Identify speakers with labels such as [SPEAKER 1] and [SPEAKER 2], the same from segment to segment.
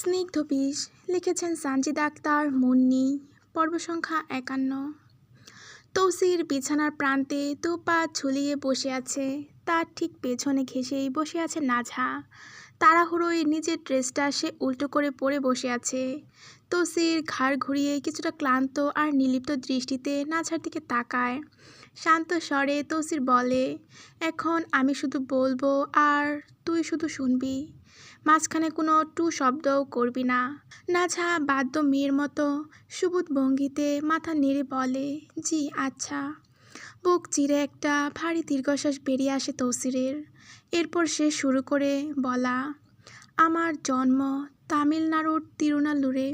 [SPEAKER 1] স্নিগ্ধ বিষ লিখেছেন সানজিদা আক্তার মুন্নি। পর্ব সংখ্যা ৫১। তৌসির বিছানার প্রান্তে দু পা ঝুলিয়ে বসে আছে। তার ঠিক পেছনে ঘেঁষেই বসে আছে নাজহা। তাড়াহুড়োয় নিজের ড্রেসটা সে উল্টো করে পরে বসে আছে। তৌসির ঘাড় ঘুরিয়ে কিছুটা ক্লান্ত আর নির্লিপ্ত দৃষ্টিতে নাজহার দিকে তাকায়। শান্ত স্বরে তৌসির বলে, এখন আমি শুধু বলবো আর তুই শুধু শুনবি, মাঝখানে কোনো টু শব্দও করবি না। নাজহা বাধ্য মেয়ের মতো সুবুধ ভঙ্গিতে মাথা নেড়ে বলে, জি আচ্ছা। বুক চিরে একটা ভারী দীর্ঘশ্বাস বেরিয়ে আসে তৌসিরের। এরপর সে শুরু করে বলা, আমার জন্ম তামিলনাড়ুর তিরুনাল্লুরে।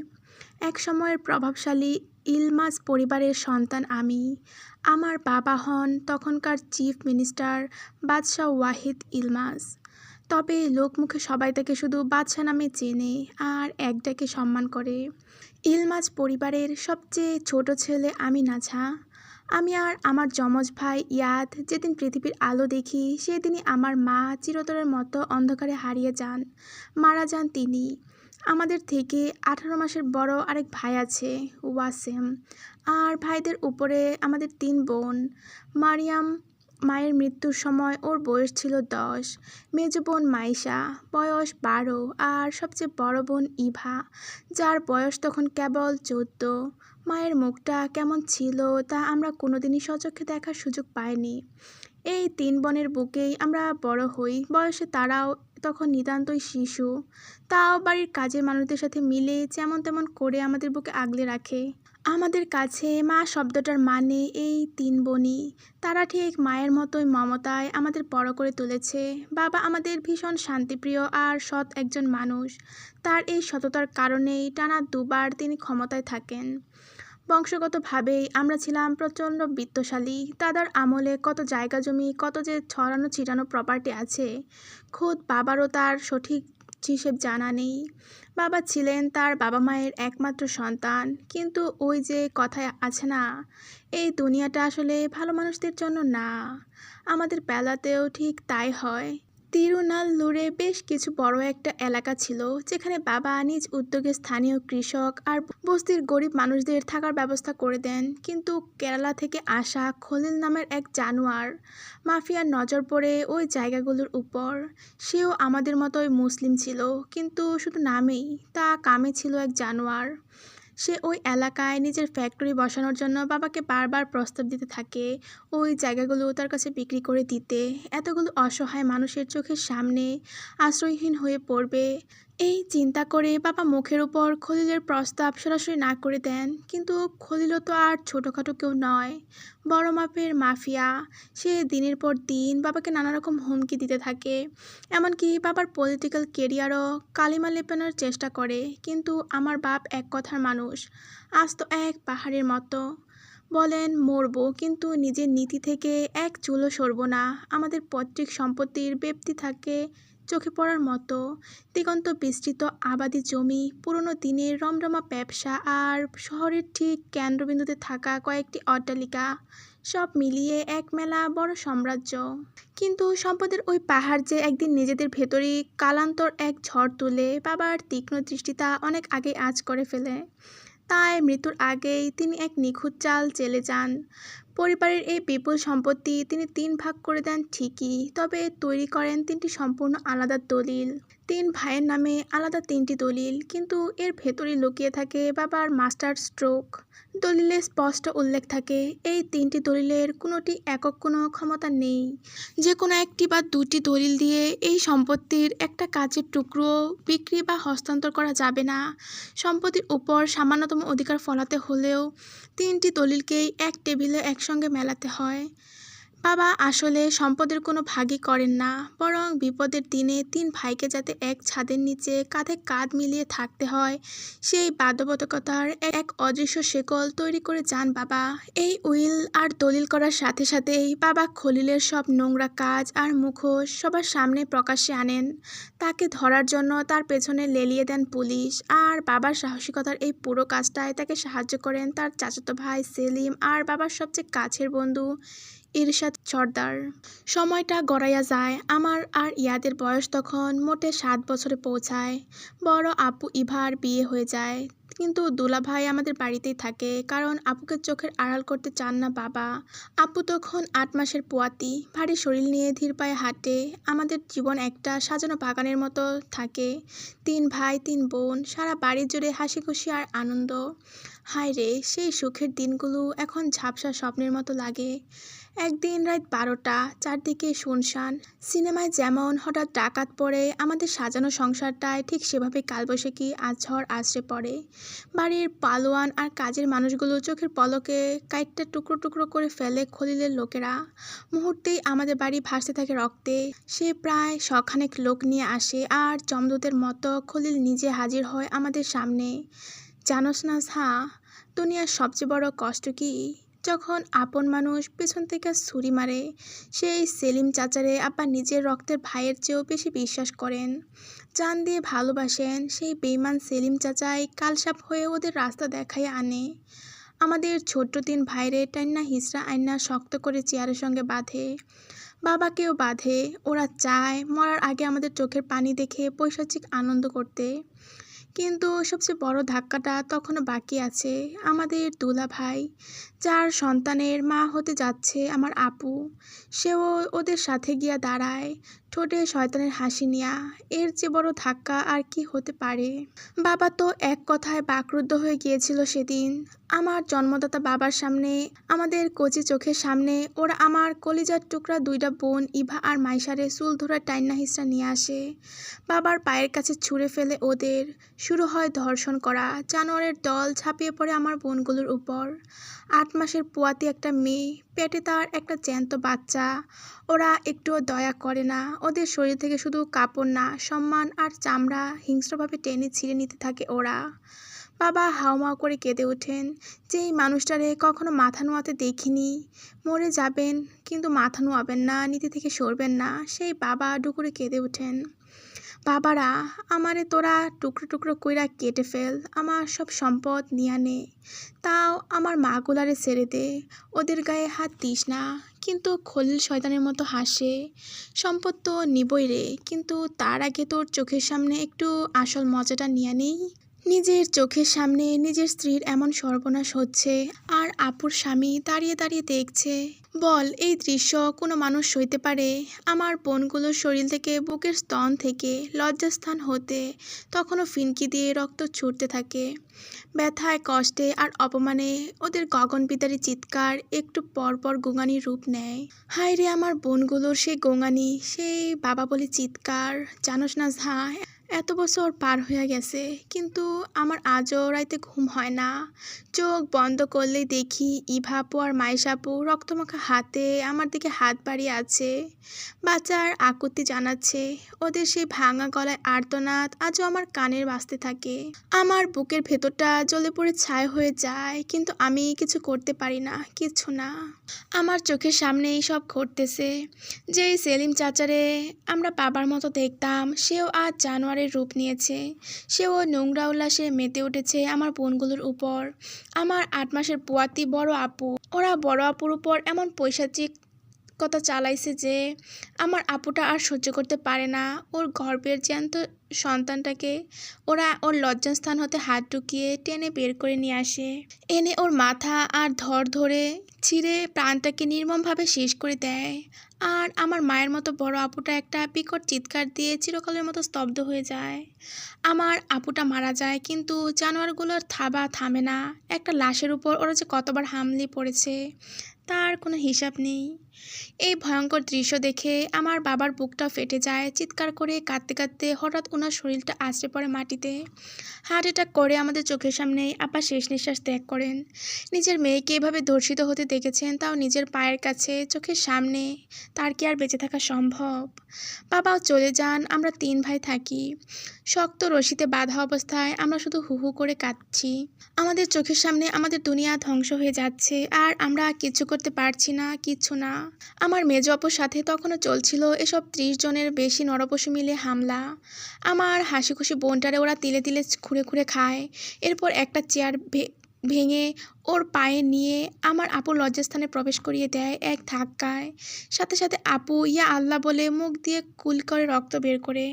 [SPEAKER 1] এক সময়ের প্রভাবশালী ইলমাজ পরিবারের সন্তান আমি। আমার বাবা হন তখনকার চিফ মিনিস্টার বাদশাহ ওয়াহিদ ইলমাজ। তবে লোকমুখে সবাই তাকে শুধু বাদশাহ নামে চেনে আর এক ডাকে সম্মান করে। ইলমাজ পরিবারের সবচেয়ে ছোট ছেলে আমি নাজহা। আমি আর আমার যমজ ভাই ইয়াদ যেদিন পৃথিবীর আলো দেখি সেদিনই আমার মা চিরতরের মতো অন্ধকারে হারিয়ে যান, মারা যান তিনি। আমাদের থেকে ১৮ মাসের বড় আরেক ভাই আছে ওয়াসেম। আর ভাইদের উপরে আমাদের ৩ বোন। মারিয়াম, মায়ের মৃত্যুর সময় ওর বয়স ছিল ১০। মেজ বোন মাইশা, বয়স ১২। আর সবচেয়ে বড় বোন ইভা, যার বয়স তখন কেবল ১৪। মায়ের মুখটা কেমন ছিল তা আমরা কোনোদিনই স্বচক্ষে দেখার সুযোগ পাইনি। এই ৩ বোনের বুকেই আমরা বড় হই। বয়সে তারাও তখন নিতান্তই শিশু। তাও বাড়ির কাজের মানুষদের সাথে মিলে যেমন তেমন করে আমাদের বুকে আগলে রাখে। আমাদের কাছে মা শব্দটার মানে এই ৩ বোনই। তারা ঠিক মায়ের মতোই মমতায় আমাদের বড় করে তুলেছে। বাবা আমাদের ভীষণ শান্তিপ্রিয় আর সৎ একজন মানুষ। তার এই সততার কারণেই টানা ২ বার তিনি ক্ষমতায় থাকেন। বংশগতভাবেই আমরা ছিলাম প্রচণ্ড বিত্তশালী। দাদার আমলে কত জায়গা জমি, কত যে ছড়ানো ছিটানো প্রপার্টি আছে, খোদ বাবারও তার সঠিক হিসেব জানা নেই। বাবা ছিলেন তার বাবা মায়ের একমাত্র সন্তান। কিন্তু ওই যে কথায় আছে না, এই দুনিয়াটা আসলে ভালো মানুষদের জন্য না। আমাদের বেলাতেও ঠিক তাই হয়। তিরুনাল্লুরে বেশ কিছু বড় একটা এলাকা ছিল যেখানে বাবা নিজ উদ্যোগে স্থানীয় কৃষক আর বস্তির গরিব মানুষদের থাকার ব্যবস্থা করে দেন। কিন্তু কেরালা থেকে আসা খলিল নামের এক জানোয়ার মাফিয়ার নজর পড়ে ওই জায়গাগুলোর উপর। সেও আমাদের মতোই মুসলিম ছিল, কিন্তু শুধু নামেই। তা কামে ছিল এক জানোয়ার। সে ওই এলাকায় নিজের ফ্যাক্টরি বসানোর জন্য বাবাকে বারবার প্রস্তাব দিতে থাকে ওই জায়গাগুলো তার কাছে বিক্রি করে দিতে। এতগুলো অসহায় মানুষের চোখের সামনে আশ্রয়হীন হয়ে পড়বে এই চিন্তা করে বাবা মুখের উপর খলিলের প্রস্তাব সরাসরি না করে দেন। কিন্তু খলিলও তো আর ছোটোখাটো কেউ নয়, বড় মাপের মাফিয়া। সে দিনের পর দিন বাবাকে নানা রকম হুমকি দিতে থাকে। এমনকি বাবার পলিটিক্যাল কেরিয়ারও কালিমা লেপানোর চেষ্টা করে। কিন্তু আমার বাপ এক কথার মানুষ, আজ তো এক পাহাড়ের মতো। বলেন মরবো, কিন্তু নিজের নীতি থেকে এক চুলও সরব না। আমাদের পৈতৃক সম্পত্তির ব্যাপ্তি থাকে চোখে পড়ার মতো। দিগন্ত বিস্তৃত আবাদি জমি, পুরনো দিনের রমরমা ব্যবসা আর শহরের ঠিক কেন্দ্রবিন্দুতে থাকা কয়েকটি অট্টালিকা, সব মিলিয়ে এক মেলা বড় সাম্রাজ্য। কিন্তু সম্পদের ওই পাহাড় যে একদিন নিজেদের ভেতরই কালান্তর এক ঝড় তুলে বাবার তীক্ষ্ণ দৃষ্টিতা অনেক আগে আঁচ করে ফেলে। তাই মৃত্যুর আগেই তিনি এক নিখুঁত চাল চেলে যান। পরিবারের এই বিপুল সম্পত্তি তিনি ৩ ভাগ করে দেন ঠিকই, তবে তৈরি করেন ৩টি সম্পূর্ণ আলাদা দলিল। ৩ ভাইয়ের নামে আলাদা ৩টি দলিল, কিন্তু এর ভেতরেই লুকিয়ে থাকে বাবার মাস্টার স্ট্রোক। দলিলে স্পষ্ট উল্লেখ থাকে এই ৩টি দলিলের কোনোটি একক কোনো ক্ষমতা নেই। যে কোনো একটি বা দুটি দলিল দিয়ে এই সম্পত্তির একটা কাজের টুকরো বিক্রি বা হস্তান্তর করা যাবে না। সম্পত্তির উপর সামান্যতম অধিকার ফলাতে হলেও ৩টি দলিলকেই এক টেবিলে একসঙ্গে মেলাতে হয়। বাবা আসলে সম্পদের কোনো ভাগই করেন না, বরং বিপদের দিনে ৩ ভাইকে যাতে এক ছাদের নিচে কাঁধে কাঁধ মিলিয়ে থাকতে হয় সেই বাধ্যবাধকতার এক অদৃশ্য শেকল তৈরি করে যান বাবা। এই উইল আর দলিল করার সাথে সাথেই বাবা খলিলের সব নোংরা কাজ আর মুখোশ সবার সামনে প্রকাশ্যে আনেন। তাকে ধরার জন্য তার পেছনে লেলিয়ে দেন পুলিশ। আর বাবার সাহসিকতার এই পুরো কাজটায় তাকে সাহায্য করেন তার চাচাতো ভাই সেলিম আর বাবার সবচেয়ে কাছের বন্ধু ইরশাদ সর্দার। সময়টা গড়াইয়া যায়। আমার আর ইয়াদের বয়স তখন মোটে 7 বছরে পৌঁছায়। বড় আপু ইভার বিয়ে হয়ে যায়, কিন্তু দুলাভাই আমাদের বাড়িতেই থাকে, কারণ আপুকে চোখের আড়াল করতে চান না বাবা। আপু তখন 8 মাসের পোয়াতি, ভারী শরীর নিয়ে ধীর পায়ে হাঁটে। আমাদের জীবন একটা সাজানো বাগানের মতো থাকে। 3 ভাই 3 বোন, সারা বাড়ি জুড়ে হাসি খুশি আর আনন্দ। হায় রে, সেই সুখের দিনগুলো এখন ঝাপসা স্বপ্নের মতো লাগে। একদিন রাত 12টা, চারদিকে শুনশান। সিনেমায় যেমন হঠাৎ ডাকাত পড়ে, আমাদের সাজানো সংসারটায় ঠিক সেভাবে কালবৈশাখী ঝড় আছড়ে পড়ে। বাড়ির পালোয়ান আর কাজের মানুষগুলো চোখের পলকে কাইটটা টুকরো টুকরো করে ফেলে খলিলের লোকেরা। মুহূর্তেই আমাদের বাড়ি ভাসতে থাকে রক্তে। সে প্রায় শখানেক লোক নিয়ে আসে, আর জমদূতের মতো খলিল নিজে হাজির হয় আমাদের সামনে। জানোস না ঝা, দুনিয়ার সবচেয়ে বড় কষ্ট কি? যখন আপন মানুষ পেছন থেকে ছুরি মারে। সেই সেলিম চাচারে আব্বা নিজের রক্তের ভাইয়ের চেয়েও বেশি বিশ্বাস করেন, জান দিয়ে ভালোবাসেন। সেই বেইমান সেলিম চাচাই কালসাপ হয়ে ওদের রাস্তা দেখাইয়া আনে। আমাদের ছোট্ট 3 ভাইরে টাইন্না হিসরা আইন্না শক্ত করে চেয়ারের সঙ্গে বাঁধে। বাবাকেও বাঁধে। ওরা চায় মরার আগে আমাদের চোখের পানি দেখে পৈশাচিক আনন্দ করতে। কিন্তু সবচেয়ে বড় ধাক্কাটা তখনও বাকি আছে। আমাদের দুলাভাই, যার সন্তানের মা হতে যাচ্ছে আমার আপু, সেও ওদের সাথে গিয়া দাঁড়ায়, ঠোঁটে শয়তানের হাসি নিয়া। এর চেয়ে বড় ধাক্কা আর কি হতে পারে? বাবা তো এক কথায় বাকরুদ্ধ হয়ে গিয়েছিল সেদিন। আমার জন্মদাতা বাবার সামনে, আমাদের কচি চোখের সামনে ওরা আমার কলিজার টুকরা 2টা বোন ইভা আর মাইশারে চুল ধরে টাইন্না হিসরা নিয়ে আসে। বাবার পায়ের কাছে ছুঁড়ে ফেলে ওদের। শুরু হয় ধর্ষণ করা। জানোয়ারের দল ঝাঁপিয়ে পড়ে আমার বোনগুলোর উপর। 8 মাসের পোয়াতি একটা মেয়ে, পেটে তার একটা জ্যান্ত বাচ্চা। ওরা একটুও দয়া করে না। ওদের শরীর থেকে শুধু কাপড় না, সম্মান আর চামড়া হিংস্রভাবে টেনে ছিঁড়ে নিতে থাকে ওরা। বাবা হাউমাউ করে কেঁদে ওঠেন। যেই মানুষটারে কখনো মাথা নোয়াতে দেখিনি। মরে যাবেন কিন্তু মাথা নোয়াবেন না, নীতি থেকে সরবেন না, সেই বাবা ডুকরে কেঁদে ওঠেন। বাবারা, আমারে তোরা টুকরো টুকরো কইরা কেটে ফেল, আমার সব সম্পদ নিয়া নে, তাও আমার মাগুলারে ছেড়ে দে, ওদের গায়ে হাত দিস না। কিন্তু খলিল শয়তানের মতো হাসে। সম্পদ তো নিবই রে, কিন্তু তার আগে তোর চোখের সামনে একটু আসল মজাটা নিয়া নেই। নিজের চোখের সামনে নিজের স্ত্রীর এমন সর্বনাশ হচ্ছে, আর আপুর স্বামী দাঁড়িয়ে দাঁড়িয়ে দেখছে। বল, এই দৃশ্য কোনো মানুষ সইতে পারে? আমার বোনগুলোর শরীর থেকে, বুকের স্তন থেকে, লজ্জাস্থান হতে তখনও ফিনকি দিয়ে রক্ত ছুটতে থাকে। ব্যথায়, কষ্টে আর অপমানে ওদের গগনবিদারী চিৎকার একটু পর পর গোঙানির রূপ নেয়। হায় রে, আমার বোনগুলোর সেই গোঙানি, সেই বাবা বলে চিৎকার। জানোস না ঝা, এত বছর পার হয়ে গেছে, কিন্তু আমার আজও রাইতে ঘুম হয় না। চোখ বন্ধ করলেই দেখি ইভাপু আর মাইশাপু রক্তমাখা হাতে আমার দিকে হাত বাড়িয়ে আছে, বাঁচার আকুতি জানাচ্ছে। ওদের সেই ভাঙা গলায় আর্তনাদ আজও আমার কানের বাজতে থাকে। আমার বুকের ভেতরটা জ্বলে পড়ে ছাই হয়ে যায়, কিন্তু আমি কিছু করতে পারি না, কিছু না। আমার চোখের সামনেই সব ঘটতেছে। যেই সেলিম চাচারে আমরা বাবার মতো দেখতাম, সেও আজ জানোয়ারের রূপ নিয়েছে। সেও নোংরা উল্লাসে মেতে উঠেছে আমার বোনগুলোর উপর। আমার 8 মাসের পোয়াতি বড় আপু, ওরা বড় আপুর উপর এমন পৈশাচিক কথা চালাইছে যে আমার আপুটা আর সহ্য করতে পারে না। ওর গর্ভের জ্যান্ত সন্তানটাকে ওরা ওর লজ্জাস্থান হতে হাত ঢুকিয়ে টেনে বের করে নিয়ে আসে। এনে ওর মাথা আর ধর ধরে ছিঁড়ে প্রাণটাকে নির্মমভাবে শেষ করে দেয়। আর আমার মায়ের মতো বড় আপুটা একটা বিকট চিৎকার দিয়ে চিরকালের মতো স্তব্ধ হয়ে যায়। আমার আপুটা মারা যায়, কিন্তু জানোয়ারগুলোর থাবা থামে না। একটা লাশের উপর ওরা যে কতবার হামলে পড়েছে তার কোনো হিসাব নেই। এই ভয়ঙ্কর দৃশ্য দেখে আমার বাবার বুকটা ফেটে যায়। চিৎকার করে কাঁদতে কাঁদতে হঠাৎ ওনার শরীরটা আছড়ে পড়ে মাটিতে। হার্ট অ্যাটাক করে আমাদের চোখের সামনেই আব্বা শেষ নিঃশ্বাস ত্যাগ করেন। নিজের মেয়েকে এভাবে ধর্ষিত হতে দেখেছেন, তাও নিজের পায়ের কাছে, চোখের সামনে। তার কি আর বেঁচে থাকা সম্ভব? বাবাও চলে যান, আমরা 3 ভাই থাকি। শক্ত রশিতে বাঁধা অবস্থায় আমরা শুধু হু হু করে কাঁদছি। আমাদের চোখের সামনে আমাদের দুনিয়া ধ্বংস হয়ে যাচ্ছে, আর আমরা কিছু করতে পারছি না, কিচ্ছু না। আমার মেজ অপুর সাথে তখনও চলছিল এসব 30 জনের বেশি নরপশু মিলে হামলা। আমার হাসি খুশি বোনটারে ওরা তিলে তিলে খুঁড়ে খুঁড়ে খায়। এরপর একটা চেয়ার ভেঙে ওর পায়ে নিয়ে আমার আপুর লজ্জাস্থানে প্রবেশ করিয়ে দেয় এক ধাক্কায়। সাথে সাথে আপু ইয়া আল্লাহ বলে মুখ দিয়ে কুল করে রক্ত বের করে।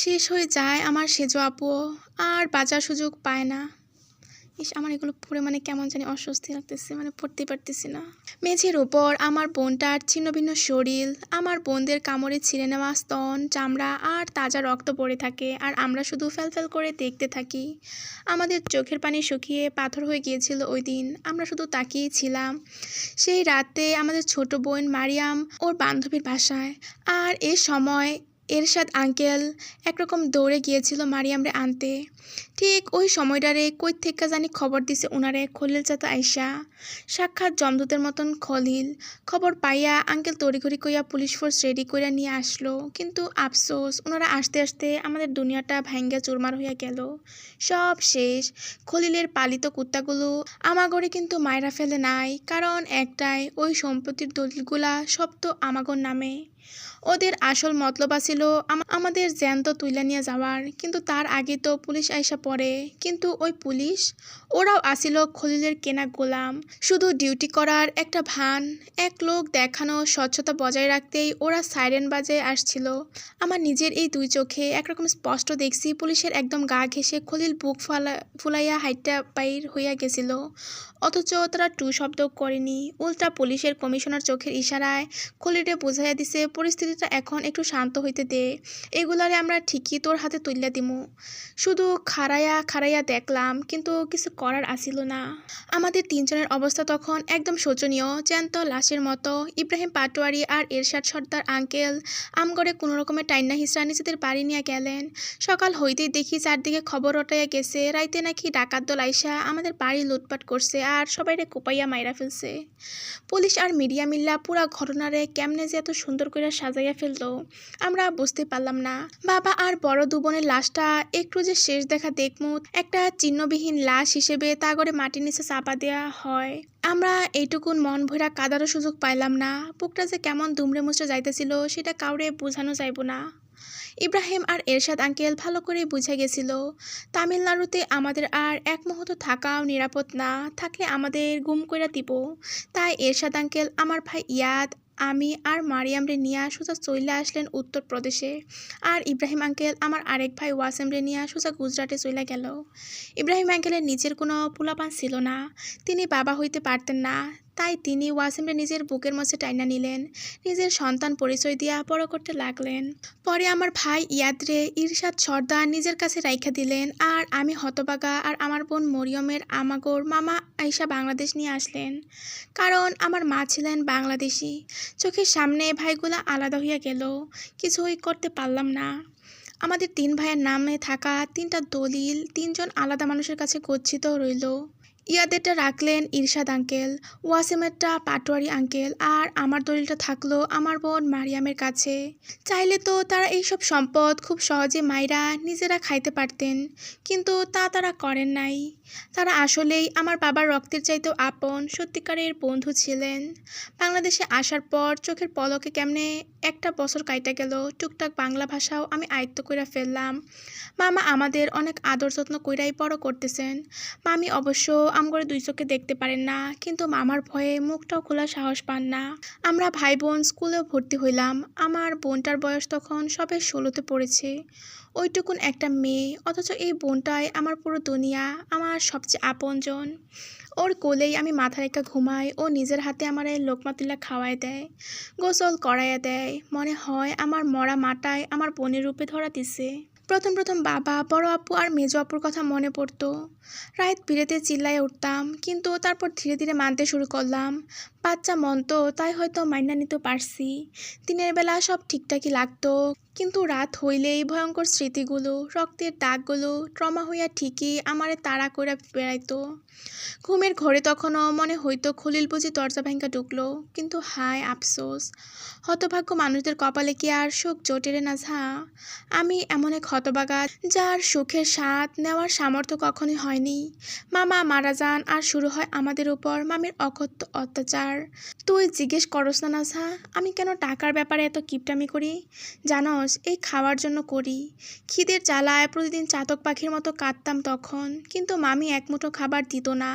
[SPEAKER 1] শেষ হয়ে যায় আমার সেজো আপুও, আর বাঁচার সুযোগ পায় না। আমার এগুলো পড়ে কেমন জানি অস্বস্তি লাগতেছে, পড়তে পারতেছি না। মেঝের ওপর আমার বোনটার ছিন্ন ভিন্ন শরীর, আমার বোনদের কামড়ে ছিঁড়ে নেওয়া স্তন, চামড়া আর তাজা রক্ত পড়ে থাকে, আর আমরা শুধু ফ্যালফ্যাল করে দেখতে থাকি। আমাদের চোখের পানি শুকিয়ে পাথর হয়ে গিয়েছিল ওই দিন। আমরা শুধু তাকিয়েই ছিলাম। সেই রাতে আমাদের ছোট বোন মারিয়াম ওর বান্ধবীর বাসায়, আর এ সময় এরশাদ আঙ্কেল একরকম দৌড়ে গিয়েছিল মারিয়ামরে আনতে। ঠিক ওই সময়টারে কই থেকে জানি খবর দিছে উনারে খলিল চাচা আইসা। সাক্ষাৎ জমদূতের মতন খলিল। খবর পাইয়া আঙ্কেল তড়িঘড়ি কইয়া পুলিশ ফোর্স রেডি কইরা নিয়ে আসলো, কিন্তু আফসোস ওনারা আসতে আসতে আমাদের দুনিয়াটা ভাঙ্গা চুরমার হইয়া গেল। সব শেষ। খলিলের পালিত কুত্তাগুলো আমাগরে কিন্তু মাইরা ফেলে নাই, কারণ একটাই, ওই সম্পত্তির দলিলগুলা সব তো আমাগর নামে। ওদের আসল মতলব ছিল আমাদের জ্যান্ত তুইলা নিয়ে যাওয়ার, কিন্তু তার আগে তো পুলিশ আইসা পড়ে। কিন্তু ওই পুলিশ, ওরাও আসিল খলিলের কেনা গোলাম, শুধু ডিউটি করার একটা ভান। এক লোক দেখানো স্বচ্ছতা বজায় রাখতেই ওরা সাইরেন বাজায় আসছিল। আমার নিজের এই দুই চোখে একরকম স্পষ্ট দেখছি পুলিশের একদম গা ঘেঁষে খলিল বুক ফুলাইয়া হাইটটা বাইর হইয়া গেছিল, অথচ তারা টু শব্দ করেনি। উল্টা পুলিশের কমিশনার চোখের ইশারায় খলিলে বুঝাইয়া দিছে পরিস্থিতিটা এখন একটু শান্ত হইতে দে, এগুলারে আমরা ঠিকই তোর হাতে তুইলা দিমু। শুধু খাড়াইয়া দেখলাম, কিন্তু কিছু করার আসিল না। আমাদের তিনজনের অবস্থা তখন একদম শোচনীয়, জ্যান্ত লাশের মতো। ইব্রাহিম পাটোয়ারি আর এরশাদ সর্দার আঙ্কেল আমগরে কোনো রকমের টাইনা হিসরা নিজেদের বাড়ি নিয়ে গেলেন। সকাল হইতেই দেখি চারদিকে খবর রটাইয়া গেছে, রাইতে নাকি ডাকাত দল আইসা আমাদের বাড়ি লুটপাট করছে আর সবাইরে কোপাইয়া মাইরা ফেলছে। পুলিশ আর মিডিয়া মিল্লা পুরা ঘটনারে কেমনে যে এত সুন্দর করে সাজাইয়া ফেললো আমরা বুঝতে পারলাম না। বাবা আর বড় দু বোনের লাশটা একটু যে শেষ দেখা দেখমু, একটা চিহ্নবিহীন লাশ হিসেবে তা করে মাটির নিচে চাপা দেওয়া হয়। আমরা এইটুকুন মন ভরা কাদারও সুযোগ পাইলাম না। বুকটা যে কেমন দুমড়ে মুচড়ে যাইতেছিল সেটা কাউরে বোঝানো যাইব না। ইব্রাহিম আর এরশাদ আঙ্কেল ভালো করে বুঝে গেছিল তামিলনাড়ুতে আমাদের আর এক মুহূর্ত থাকাও নিরাপদ না, থাকলে আমাদের গুম কইরা দিব। তাই এরশাদ আঙ্কেল আমার ভাই ইয়াদ, আমি আর মারিয়ামরে নিয়ে সোজা চইলা আসলেন উত্তরপ্রদেশে, আর ইব্রাহিম আঙ্কেল আমার আরেক ভাই ওয়াসিমরে নিয়ে সোজা গুজরাটে চইলা গেল। ইব্রাহিম আঙ্কেলের নিজের কোনো পোলাপান ছিল না, তিনি বাবা হইতে পারতেন না, তাই তিনি ওয়াসিমরে নিজের বুকের মধ্যে টাইনা নিলেন, নিজের সন্তান পরিচয় দিয়া বড় করতে লাগলেন। পরে আমার ভাই ইয়াদরে ইরশাদ সর্দার নিজের কাছে রাইখা দিলেন, আর আমি হতবাগা আর আমার বোন মরিয়মের আমাগোর মামা আইসা বাংলাদেশ নিয়ে আসলেন, কারণ আমার মা ছিলেন বাংলাদেশি। চোখের সামনে ভাইগুলা আলাদা হইয়া গেল, কিছুই করতে পারলাম না। আমাদের তিন ভাইয়ের নামে থাকা তিনটা দলিল তিনজন আলাদা মানুষের কাছে গচ্ছিত রইল। ইয়াদেরটা রাখলেন ইরশাদ আঙ্কেল, ওয়াসিমেরটা পাটোয়ারি আঙ্কেল, আর আমার দলিলটা থাকলো আমার বোন মারিয়ামের কাছে। চাইলে তো তারা এইসব সম্পদ খুব সহজে মাইরা নিজেরা খাইতে পারতেন, কিন্তু তা তারা করেন নাই। তারা আসলেই আমার বাবার রক্তের চাইতেও আপন সত্যিকারের বন্ধু ছিলেন। বাংলাদেশে আসার পর চোখের পলকে কেমনে একটা বছর কাইটা গেল, টুকটাক বাংলা ভাষাও আমি আয়ত্ত কইরা ফেললাম। মামা আমাদের অনেক আদর যত্ন কইরাই বড় করতেছেন। মামি অবশ্য আমগরে দুই চোখে দেখতে পারেন না, কিন্তু মামার ভয়ে মুখটাও খোলার সাহস পান না। আমরা ভাই বোন স্কুলেও ভর্তি হইলাম। আমার বোনটার বয়স তখন সবে 16তে পড়েছে। ওইটুকুন একটা মেয়ে, অথচ এই বোনটাই আমার পুরো দুনিয়া, আমার সবচেয়ে আপনজন। ওর কোলেই আমি মাথা রেখা ঘুমাই, ও নিজের হাতে আমার লোকমা তুলা খাওয়ায় দেয়, গোসল করাইয়া দেয়। মনে হয় আমার মরা মাটায় আমার বোনের রূপে ধরা দিছে। প্রথম প্রথম বাবা, বড় আপু আর মেজো আপুর কথা মনে পড়তো। রাত বিরেতে চিল্লায় উঠতাম, কিন্তু তারপর ধীরে ধীরে মানতে শুরু করলাম। বাচ্চা মন তো, তাই হয়তো মাইনা নিতে পারছি। দিনের বেলা সব ঠিকঠাকই লাগতো, কিন্তু রাত হইলেই ভয়ঙ্কর স্মৃতিগুলো, রক্তের দাগগুলো ট্রমা হইয়া ঠিকই আমারে তাড়া করে বেড়াইতো। ঘুমের ঘরে তখনও মনে হইতো খলিল বুঝি দরজা ভাঙ্গা ঢুকলো, কিন্তু হায় আফসোস, হতভাগ্য মানুষদের কপালে কি আর সুখ জোটেরে না ঝা। আমি এমন এক হতবাগা যার সুখের স্বাদ নেওয়ার সামর্থ্য কখনই হয়নি। মামা মারা যান আর শুরু হয় আমাদের উপর মামির অকথ্য অত্যাচার। তুই জিজ্ঞেস করস না ঝা, আমি কেন টাকার ব্যাপারে এত কিপটামি করি? জানস জানোস এই খাওয়ার জন্য করি। খিদের জ্বালায় প্রতিদিন চাতক পাখির মতো কাঁদতাম তখন, কিন্তু মামি এক মুঠো খাবার দিত না।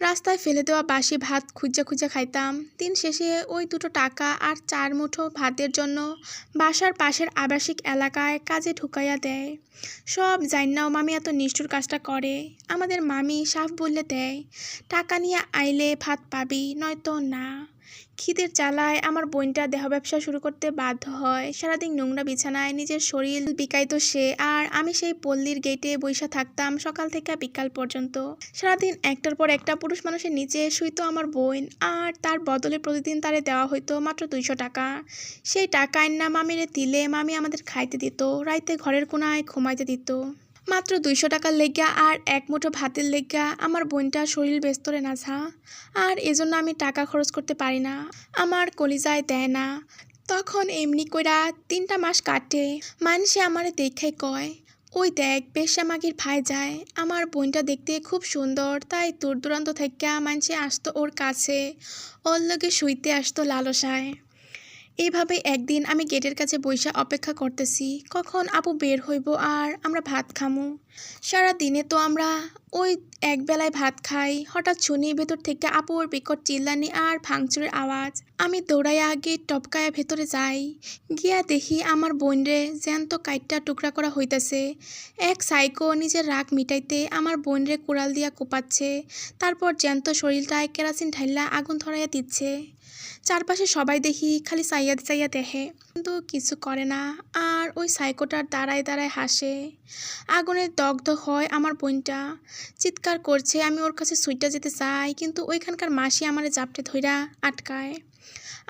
[SPEAKER 1] রাস্তায় ফেলে দেওয়া বাসি ভাত খুঁজে খুঁজে খাইতাম। দিন শেষে ওই দুটো টাকা আর 4 মুঠো ভাতের জন্য বাসার পাশের আবাসিক এলাকায় কাজে ঢুকাইয়া দেয়। সব জাইন্নাও মামি এত নিষ্ঠুর কাজটা করে। আমাদের মামি সাফ বললে দেয়, টাকা নিয়ে আইলে ভাত পাবি, নয়তো না। খিদের জ্বালায় আমার বোনটা দেহ ব্যবসা শুরু করতে বাধ্য হয়। সারাদিন নোংরা বিছানায় নিজের শরীর বিকাইতো সে, আর আমি সেই পল্লীর গেটে বইসা থাকতাম সকাল থেকে বিকাল পর্যন্ত। সারাদিন একটার পর একটা পুরুষ মানুষের নিচে শুইতো আমার বোন, আর তার বদলে প্রতিদিন তারে দেওয়া হইতো মাত্র 200 টাকা। সেই টাকা না মামিরে দিলে মামি আমাদের খাইতে দিত, রাইতে ঘরের কোনায় ঘুমাইতে দিত। মাত্র 200 টাকার লেগা আর এক মুঠো ভাতের লেগা আমার বোনটা শরীর ব্যস্তরে নাঝা। আর এজন্য আমি টাকা খরচ করতে পারি না, আমার কলিজায় দেয় না। তখন এমনি কইরা 3টা মাস কাটে। মানুষে আমারে দেখাই কয়, ওই দেখ বেশ্যামাগির ভাই যায়। আমার বোনটা দেখতে খুব সুন্দর, তাই দূর দূরান্ত থেকে মানুষে আসতো ওর কাছে, ওর লগে শুইতে আসতো লালসায়। এইভাবে একদিন আমি গেটের কাছে বইসা অপেক্ষা করতেছি কখন আপু বের হইব আর আমরা ভাত খামু। সারা দিনে তো আমরা ওই এক বেলায় ভাত খাই। হঠাৎ শুনি ভেতর থেকে আপুর বিকট চিল্লানি আর ভাঙচুরের আওয়াজ। আমি দৌড়াইয়া গেট টপকায়া ভেতরে যাই। গিয়া দেখি আমার বোনরে জ্যান্ত কাইটটা টুকরা করা হইতাছে। এক সাইকো নিজের রাগ মিটাইতে আমার বোনরে কুড়াল দিয়া কোপাচ্ছে, তারপর জ্যান্ত শরীরটায় কেরাসিন ঢাইলা আগুন ধরাইয়া দিচ্ছে। চারপাশে সবাই দেখি খালি চাইয়া চাইয়া দেখে, কিন্তু কিছু করে না। আর ওই সাইকোটার দাঁড়ায় দাঁড়ায় হাসে। আগুনে দগ্ধ হয় আমার বোনটা, চিৎকার করছে। আমি ওর কাছে ছুইটা যেতে চাই, কিন্তু ওইখানকার মাসি আমারে জাপটে ধইরা আটকায়।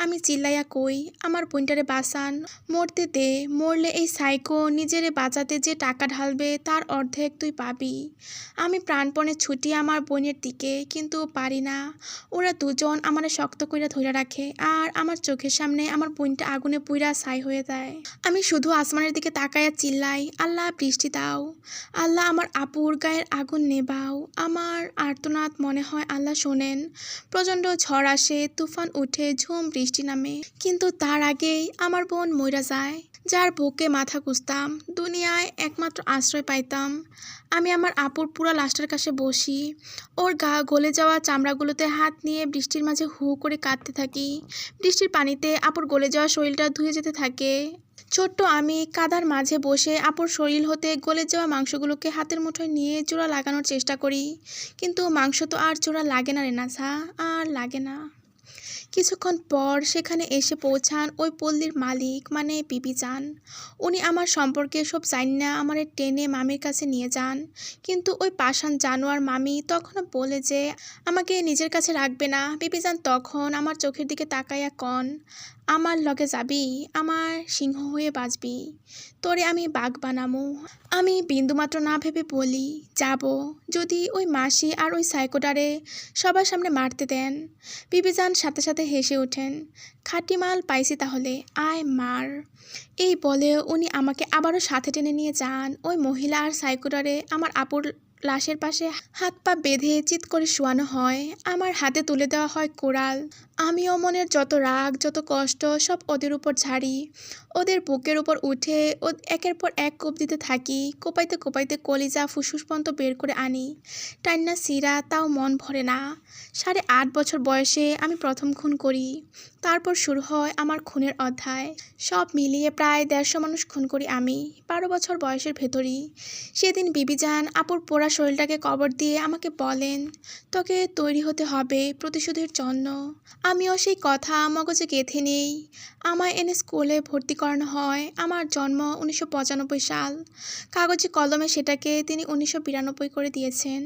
[SPEAKER 1] আমি চিল্লাইয়া কই, আমার বোনটারে বাঁচান, মরতে দে। মরলে এই সাইকো নিজেরে বাঁচাতে যে টাকা ঢালবে তার অর্ধেক তুই পাবি। আমি প্রাণপণে ছুটি আমার বোনের দিকে, কিন্তু পারি না। ওরা দুজন আমারে শক্ত কইরা ধইরা রাখে, আর আমার চোখের সামনে আমার বোনটা আগুনে পুইরা ছাই হয়ে যায়। আমি শুধু আসমানের দিকে তাকাইয়া চিল্লাই, আল্লাহ বৃষ্টি দাও, আল্লাহ আমার আপুর গায়ের আগুন নেবাও। আমার আর্তনাদ মনে হয় আল্লাহ শোনেন। প্রচণ্ড ঝড় আসে, তুফান উঠে, ঝুম বৃষ্টি নামে, কিন্তু তার আগেই আমার বোন মইরা যায়, যার বুকে মাথা গুজতাম, দুনিয়ায় একমাত্র আশ্রয় পাইতাম। আমি আমার আপুর পুরা লাশটার কাছে বসি, ওর গা গলে যাওয়া চামড়াগুলোতে হাত নিয়ে বৃষ্টির মাঝে হু করে কাঁদতে থাকি। বৃষ্টির পানিতে আপুর গলে যাওয়া শরীরটা ধুয়ে যেতে থাকে। ছোট্ট আমি কাদার মাঝে বসে আপুর শরীর হতে গলে যাওয়া মাংসগুলোকে হাতের মুঠোয় নিয়ে জোড়া লাগানোর চেষ্টা করি, কিন্তু মাংস তো আর জোড়া লাগে না রে নাছা, আর লাগে না। কিছুক্ষণ পর সেখানে এসে পৌঁছান ওই পল্লীর মালিক, মানে বিবিজান। উনি আমার সম্পর্কে সব জাইন্না আমারে টেনে মামির কাছে নিয়ে যান, কিন্তু ওই পাষাণ জানোয়ার মামি তখনও বলে যে আমাকে নিজের কাছে রাখবে না। বিবিজান তখন আমার চোখের দিকে তাকাইয়া কন, আমার লগে যাবি, আমার সিংহ হয়ে বাঁচবি, তোরে আমি বাঘ বানামু। আমি বিন্দুমাত্র না ভেবে বলি, যাব, যদি ওই মাসি আর ওই সাইকোটারে সবার সামনে মারতে দেন। বিবিজান সাথে সাথে হেসে ওঠেন, খাঁটি মাল পাইছি তাহলে, আয় মার। এই বলে উনি আমাকে আবারও সাথে টেনে নিয়ে যান। ওই মহিলা আর সাইকোটারে আমার আপুর লাশের পাশে হাত পা বেঁধে চিৎ করে শোয়ানো হয়। আমার হাতে তুলে দেওয়া হয় কোড়াল। আমিও মনের যত রাগ যত কষ্ট সব ওদের উপর ঝাড়ি। ওদের বুকের উপর উঠে একের পর এক কোপ দিতে থাকি। কোপাইতে কোপাইতে কলিজা ফুসফুস পর্যন্ত বের করে আনি। টান্না সিরা, তাও মন ভরে না। 8.5 বছর বয়সে আমি প্রথম খুন করি। তারপর শুরু হয় আমার খুনের অধ্যায়। সব মিলিয়ে প্রায় 150 মানুষ খুন করি আমি 12 বছর বয়সের ভেতরই। সেদিন বিবিজান আপুর পোড়া শরীরটাকে কবর দিয়ে আমাকে বলেন, তোকে তৈরি হতে হবে প্রতিশোধের জন্য। আমিও সেই কথা মগজে গেঁথে নেই। আমায় এনে স্কুলে ভর্তি করানো হয়। আমার জন্ম 1995 সাল, কাগজে কলমে সেটাকে তিনি 1992 করে দিয়েছেন।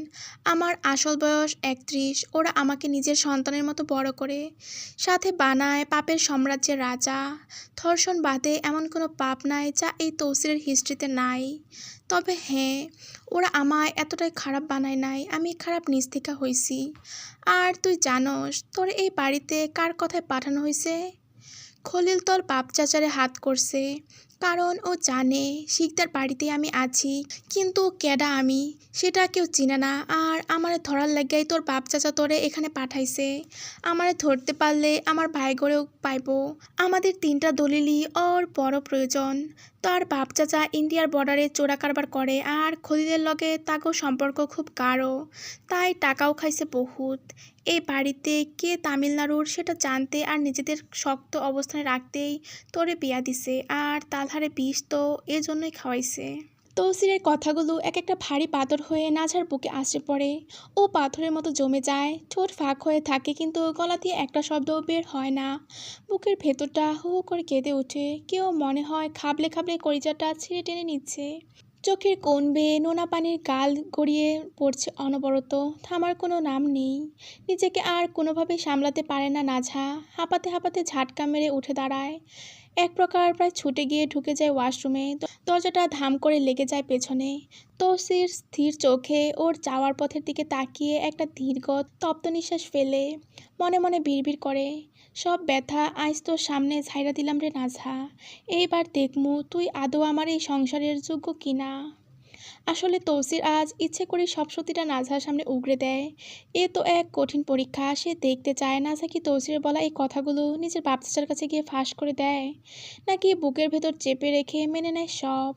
[SPEAKER 1] আমার আসল বয়স 31। ওরা আমাকে নিজের সন্তানের মতো বড় করে, সাথে বানায় পাপের সাম্রাজ্যের রাজা। ধর্ষণ বাদে এমন কোনো পাপ নাই যা এই তৌসিরের হিস্ট্রিতে নাই। তবে হ্যাঁ, ওরা আমায় এতটাই খারাপ বানায় নাই, আমি খারাপ নিজ থেকে হইছি। আর তুই জানোস তোর এই বাড়িতে কার কথায় পাঠানো হয়েছে? খলিল তোর বাপ চাচারে হাত করছে, কারণ ও জানে শিকদার বাড়িতে আমি আছি, কিন্তু কেডা আমি সেটা কেউ চিনে না। আর আমারে ধরার লাগাই তোর বাপ চাচা তোরে এখানে পাঠাইছে। আমারে ধরতে পারলে আমার ভাই গড়েও পাইব। আমাদের 3টা দলিলই ওর বড় প্রয়োজন, তার বাপ চাচা ইন্ডিয়ার বর্ডারে চোরা কারবার করে আর খলিলের লগে তাকেও সম্পর্ক খুব গাঢ়, তাই টাকাও খাইছে বহুত। এই বাড়িতে কে তামিলনাড়ুর সেটা জানতে আর নিজেদের শক্ত অবস্থানে রাখতেই তোরে বিয়া দিছে, আর তালহারে বিষ তো এজন্যই খাওয়াইছে। তৌসিরের কথাগুলো এক একটা ভারী পাথর হয়ে নাঝার বুকে আছড়ে পড়ে। ও পাথরের মতো জমে যায়, ঠোঁট ফাঁক হয়ে থাকে কিন্তু গলা দিয়ে একটা শব্দও বের হয় না। বুকের ভেতরটা হু হু করে কেঁদে ওঠে, কেউ মনে হয় খাবলে খাবলে কলিজাটা ছিঁড়ে টেনে নিচ্ছে। চোখের কোণ বেয়ে নোনা পানির গাল গড়িয়ে পড়ছে অনবরত, থামার কোনো নাম নেই। নিজেকে আর কোনোভাবে সামলাতে পারে না নাঝা, হাঁপাতে হাঁপাতে ঝাটকা মেরে উঠে দাঁড়ায়। এক প্রকার প্রায় ছুটে গিয়ে ঢুকে যায় ওয়াশরুমে, দরজাটা ধাম করে লেগে যায় পেছনে। তৌসির স্থির চোখে ওর যাওয়ার পথের দিকে তাকিয়ে একটা দীর্ঘ তপ্ত নিঃশ্বাস ফেলে মনে মনে বিড়বিড় করে, সব ব্যথা আইজ তোর সামনে ঝাইরা দিলাম রে নাঝা, এইবার দেখমু তুই আদৌ আমার এই সংসারের যোগ্য কিনা। আসলে তৌসির আজ ইচ্ছে করে সব সত্যিটা নাজহার সামনে উগরে দেয়। এ তো এক কঠিন পরীক্ষা, সে দেখতে চায় নাজহা কি তৌসিরের বলা এই কথাগুলো নিজের বাপ চাচার কাছে গিয়ে ফাঁস করে দেয়, নাকি বুকের ভেতর চেপে রেখে মেনে নেয় সব।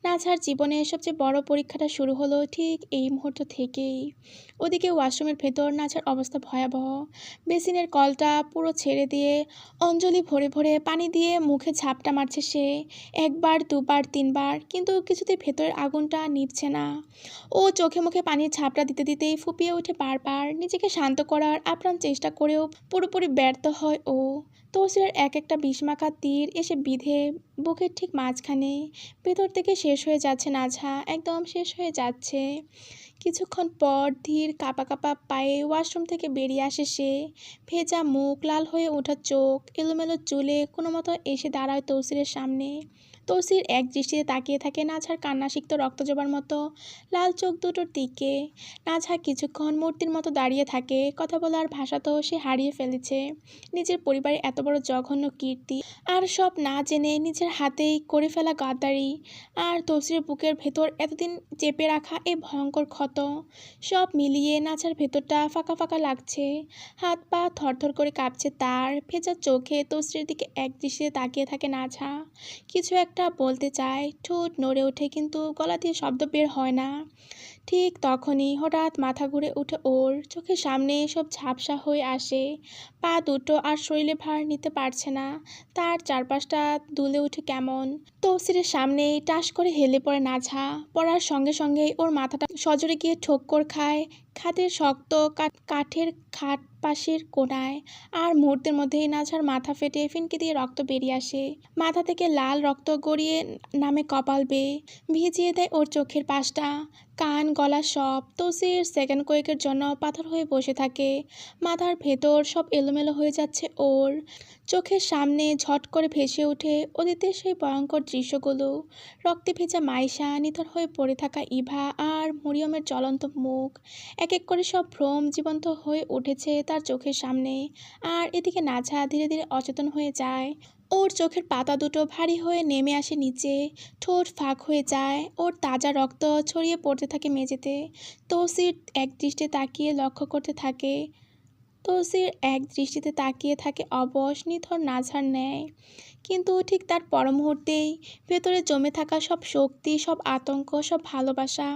[SPEAKER 1] নাজহার জীবনে সবচেয়ে বড় পরীক্ষাটা শুরু হলো ঠিক এই মুহূর্ত থেকেই। ওদিকে ওয়াশরুমের ভেতর নাজহার অবস্থা ভয়াবহ। বেসিনের কলটা পুরো ছেড়ে দিয়ে অঞ্জলি ভরে ভরে পানি দিয়ে মুখে ঝাপটা মারছে সে, একবার দুবার তিনবার, কিন্তু কিছুতেই ভেতরের আগুনটা নিভছে না। ও চোখে মুখে পানির ঝাপটা দিতে দিতেই ফুপিয়ে ওঠে বারবার, নিজেকে শান্ত করার আপ্রাণ চেষ্টা করেও পুরোপুরি ব্যর্থ হয় ও। তৌসিরের এক একটা বিষমাখা তীর এসে বিঁধে বুকের ঠিক মাঝখানে। ভেতর থেকে শেষ হয়ে যাচ্ছে নাঝা, একদম শেষ হয়ে যাচ্ছে। কিছুক্ষণ পর ধীর কাঁপা কাঁপা পায়ে ওয়াশরুম থেকে বেরিয়ে আসে সে। ভেজা মুখ, লাল হয়ে ওঠা চোখ, এলোমেলো চুলে কোনো মতো এসে দাঁড়ায় তৌসিরের সামনে। তৌসির এক দৃষ্টিতে তাকিয়ে থাকে নাঝার কান্নাসিক্ত রক্তজবার মতো লাল চোখ দুটোর দিকে। নাঝা কিছুক্ষণ মূর্তির মতো দাঁড়িয়ে থাকে, কথা বলার ভাষা তো সে হারিয়ে ফেলেছে। নিজের পরিবারে এত বড় জঘন্য কীর্তি, আর সব না জেনে নিজের হাতেই করে ফেলা গাদ্দারি, আর তৌসিরের বুকের ভেতর এতদিন চেপে রাখা এই ভয়ঙ্কর ক্ষত, সব মিলিয়ে নাঝার ভেতরটা ফাঁকা ফাঁকা লাগছে। হাত পা থরথর করে কাঁপছে তার, ভেজা চোখে তৌসিরের দিকে এক দৃষ্টিতে তাকিয়ে থাকে নাঝা। কিছু একটা বলতে চায়, ঠোঁট নড়ে ওঠে কিন্তু গলা দিয়ে শব্দ বের হয় না। ঠিক তখনই হঠাৎ মাথা ঘুরে ওঠে ওর, চোখের সামনে সব ঝাপসা হয়ে আসে। পা দুটো আর শরীরে ভার নিতে পারছে না, তার চারপাশটা দুলে ওঠে কেমন। তৌসিরের সামনেই টাস করে হেলে পড়ে নাঝা, পড়ার সঙ্গে সঙ্গেই ওর মাথাটা সজোরে গিয়ে ঠোক্কর খায় খাটের শক্ত কাঠের খাট পাশের কোণায়। আর মুহূর্তের মধ্যেই নাঝার মাথা ফেটে ফিনকে দিয়ে রক্ত বেরিয়ে আসে, মাথা থেকে লাল রক্ত গড়িয়ে নামে কপাল বেয়ে, ভিজিয়ে দেয় ওর চোখের পাশটা, কান গলা সব। তৌসির সেকেন্ড কয়েকের জন্য পাথর হয়ে বসে থাকে, মাথার ভেতর সব এলোমেলো হয়ে যাচ্ছে ওর। চোখের সামনে ঝট করে ভেসে ওঠে অতীতের সেই ভয়ঙ্কর দৃশ্যগুলো, রক্তে ভেজা মাইশা, নিথর হয়ে পড়ে থাকা ইভা আর মরিয়মের জ্বলন্ত মুখ। এক এক করে সব ভ্রম জীবন্ত হয়ে উঠেছে তার চোখের সামনে। আর এদিকে নাঝা ধীরে ধীরে অচেতন হয়ে যায়, ওর চোখের পাতা দুটো ভারী হয়ে নেমে আসে নিচে, ঠোঁট ফাঁক হয়ে যায়, ওর তাজা রক্ত ছড়িয়ে পড়তে থাকে মেঝেতে। তৌসির এক দৃষ্টিতে তাকিয়ে লক্ষ্য করতে থাকে, তৌসির এক দৃষ্টিতে তাকিয়ে থাকে অবশ নিথর নাঝার ন্যায়। কিন্তু ঠিক তার পর মুহূর্তেই ভেতরে জমে থাকা সব শক্তি, সব আতঙ্ক, সব ভালোবাসা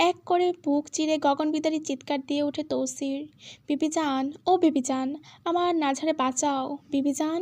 [SPEAKER 1] এক করে বুক চিরে গগনবিদারী চিৎকার দিয়ে ওঠে তৌসির, বিবিজান, ও বিবিজান, আমার নাঝারে বাঁচাও বিবিজান।